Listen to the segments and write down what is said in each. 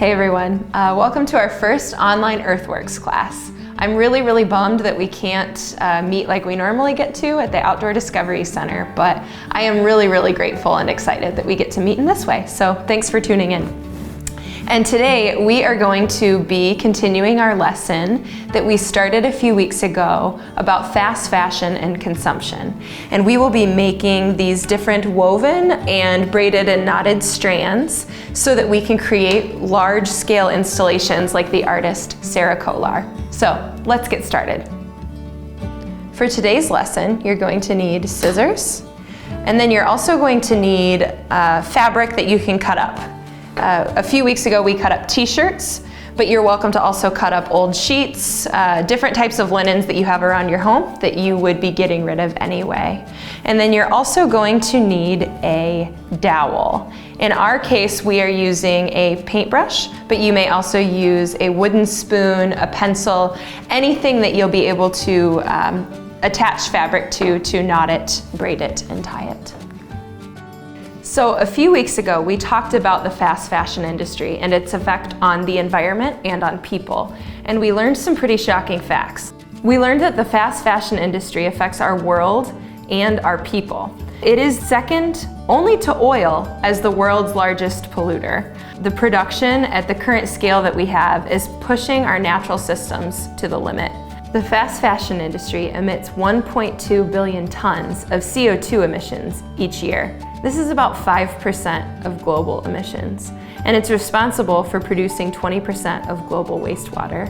Hey everyone, welcome to our first online Earthworks class. I'm really bummed that we can't meet like we normally get to at the Outdoor Discovery Center, but I am really grateful and excited that we get to meet in this way, so thanks for tuning in. And today we are going to be continuing our lesson that we started a few weeks ago about fast fashion and consumption. And we will be making these different woven and braided and knotted strands so that we can create large-scale installations like the artist Sarah Kolar. So let's get started. For today's lesson, you're going to need scissors, and then you're also going to need fabric that you can cut up. A few weeks ago we cut up t-shirts, but you're welcome to also cut up old sheets, different types of linens that you have around your home that you would be getting rid of anyway. And then you're also going to need a dowel. In our case, we are using a paintbrush, but you may also use a wooden spoon, a pencil, anything that you'll be able to attach fabric to knot it, braid it, and tie it. So a few weeks ago, we talked about the fast fashion industry and its effect on the environment and on people. And we learned some pretty shocking facts. We learned that the fast fashion industry affects our world and our people. It is second only to oil as the world's largest polluter. The production at the current scale that we have is pushing our natural systems to the limit. The fast fashion industry emits 1.2 billion tons of CO2 emissions each year. This is about 5% of global emissions, and it's responsible for producing 20% of global wastewater.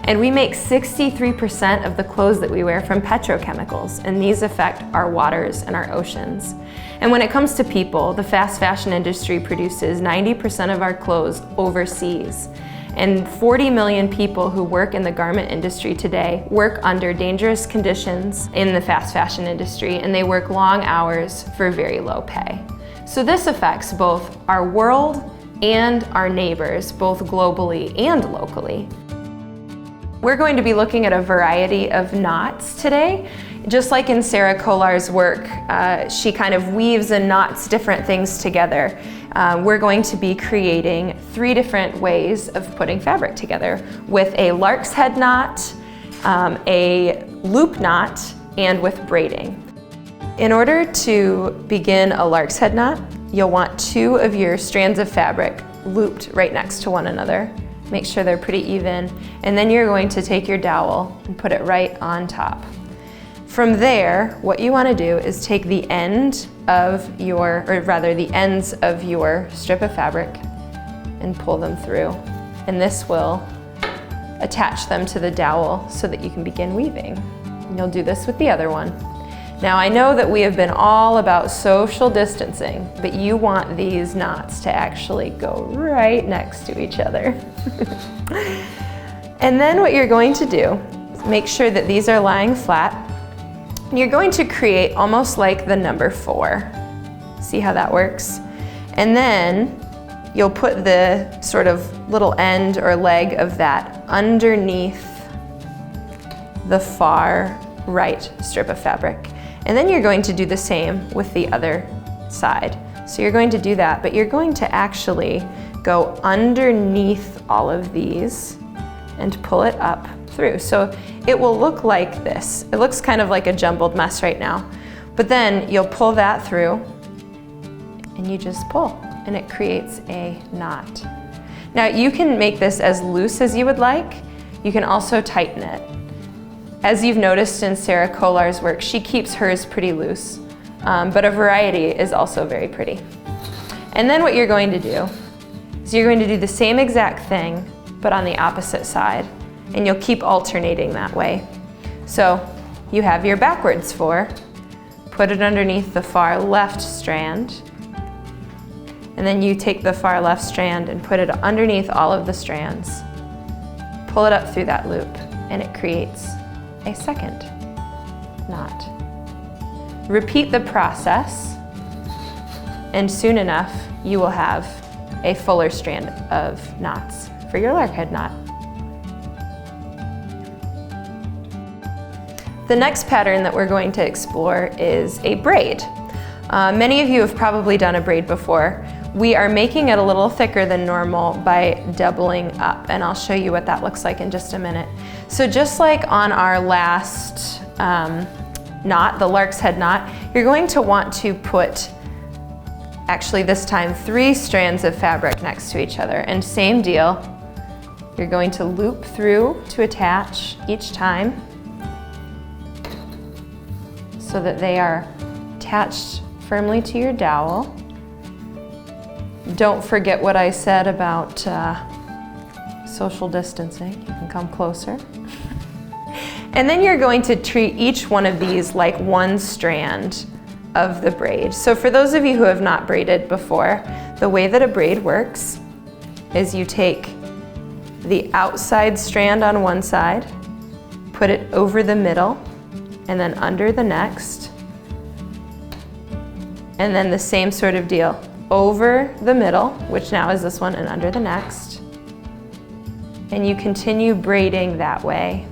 And we make 63% of the clothes that we wear from petrochemicals, and these affect our waters and our oceans. And when it comes to people, the fast fashion industry produces 90% of our clothes overseas. And 40 million people who work in the garment industry today work under dangerous conditions in the fast fashion industry, and they work long hours for very low pay. So this affects both our world and our neighbors, both globally and locally. We're going to be looking at a variety of knots today. Just like in Sarah Kolar's work, she kind of weaves and knots different things together. We're going to be creating 3 different ways of putting fabric together with a Larks head knot, a loop knot, and with braiding. In order to begin a Larks head knot, you'll want 2 of your strands of fabric looped right next to one another. Make sure they're pretty even, and then you're going to take your dowel and put it right on top. From there, what you want to do is take the ends of your strip of fabric and pull them through. And this will attach them to the dowel so that you can begin weaving. And you'll do this with the other one. Now I know that we have been all about social distancing, but you want these knots to actually go right next to each other. And then what you're going to do is make sure that these are lying flat. And you're going to create almost like the number 4. See how that works? And then you'll put the sort of little end or leg of that underneath the far right strip of fabric. And then you're going to do the same with the other side. So you're going to do that, but you're going to actually go underneath all of these and pull it up through. So it will look like this. It looks kind of like a jumbled mess right now. But then you'll pull that through and you just pull and it creates a knot. Now you can make this as loose as you would like. You can also tighten it. As you've noticed in Sarah Kolar's work, she keeps hers pretty loose, but a variety is also very pretty. And then what you're going to do is you're going to do the same exact thing, but on the opposite side. And you'll keep alternating that way. So you have your backwards 4, put it underneath the far left strand, and then you take the far left strand and put it underneath all of the strands. Pull it up through that loop, and it creates a second knot. Repeat the process, and soon enough you will have a fuller strand of knots for your lark head knot. The next pattern that we're going to explore is a braid. Many of you have probably done a braid before. We are making it a little thicker than normal by doubling up, and I'll show you what that looks like in just a minute. So just like on our last knot, the Larks head knot, you're going to want to put, actually this time, 3 strands of fabric next to each other, and same deal. You're going to loop through to attach each time so that they are attached firmly to your dowel. Don't forget what I said about social distancing. You can come closer. And then you're going to treat each one of these like one strand of the braid. So for those of you who have not braided before, the way that a braid works is you take the outside strand on one side, put it over the middle, and then under the next, and then the same sort of deal, over the middle, which now is this one, and under the next, and you continue braiding that way.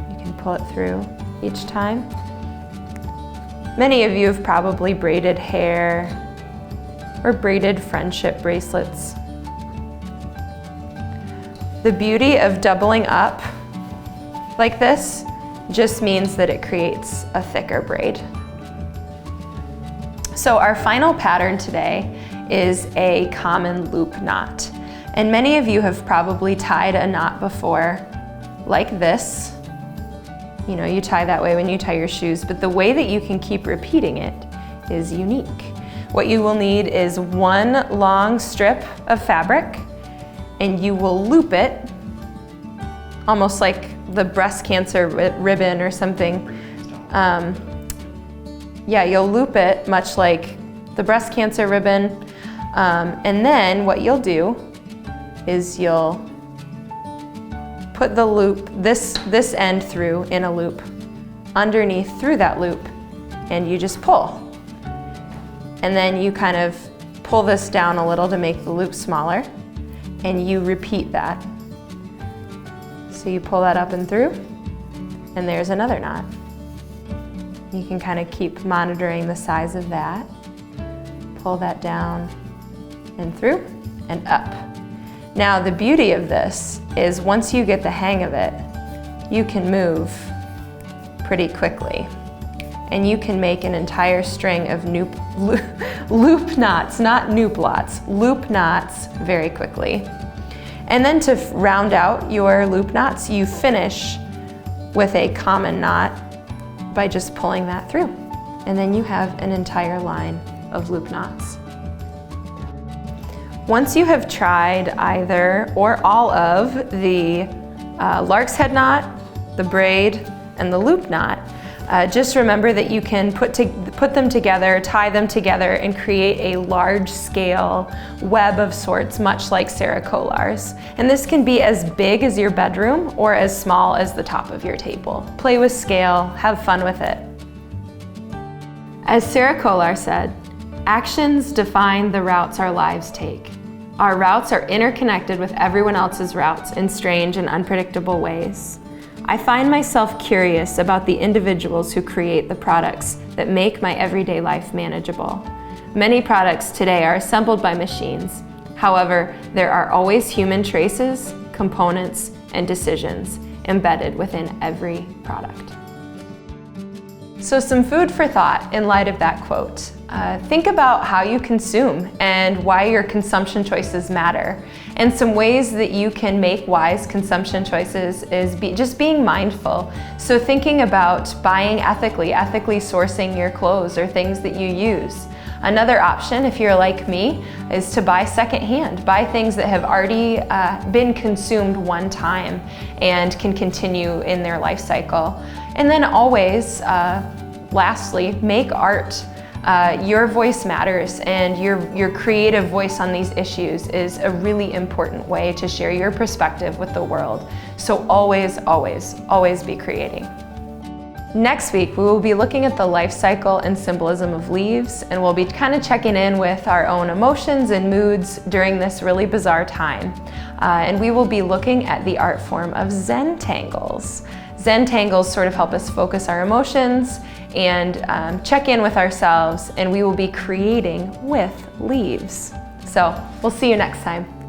You can pull it through each time. Many of you have probably braided hair or braided friendship bracelets. The beauty of doubling up like this just means that it creates a thicker braid. So our final pattern today is a common loop knot. And many of you have probably tied a knot before like this. You know, you tie that way when you tie your shoes, but the way that you can keep repeating it is unique. What you will need is one long strip of fabric, and you will loop it almost like the breast cancer ribbon or something. Yeah, you'll loop it much like the breast cancer ribbon, and then what you'll do is you'll put the loop, this end through in a loop, underneath through that loop, and you just pull. And then you kind of pull this down a little to make the loop smaller, and you repeat that. So you pull that up and through, and there's another knot. You can kind of keep monitoring the size of that. Pull that down and through and up. Now the beauty of this is once you get the hang of it, you can move pretty quickly. And you can make an entire string of loop knots, not noop lots, loop knots very quickly. And then to round out your loop knots, you finish with a common knot by just pulling that through. And then you have an entire line of loop knots. Once you have tried either or all of the Larks head knot, the braid, and the loop knot, just remember that you can put them together, tie them together, and create a large-scale web of sorts, much like Sarah Kolar's. And this can be as big as your bedroom or as small as the top of your table. Play with scale, have fun with it. As Sarah Kolar said, actions define the routes our lives take. Our routes are interconnected with everyone else's routes in strange and unpredictable ways. I find myself curious about the individuals who create the products that make my everyday life manageable. Many products today are assembled by machines. However, there are always human traces, components, and decisions embedded within every product. So some food for thought in light of that quote. Think about how you consume and why your consumption choices matter. And some ways that you can make wise consumption choices is just being mindful. So thinking about buying ethically sourcing your clothes or things that you use. Another option, if you're like me, is to buy secondhand. Buy things that have already been consumed one time and can continue in their life cycle. And then always, lastly, make art. Your voice matters, and your creative voice on these issues is a really important way to share your perspective with the world. So always, always, always be creating. Next week, we will be looking at the life cycle and symbolism of leaves, and we'll be kind of checking in with our own emotions and moods during this really bizarre time. And we will be looking at the art form of Zentangles. Zentangles sort of help us focus our emotions and check in with ourselves, and we will be creating with leaves. So we'll see you next time.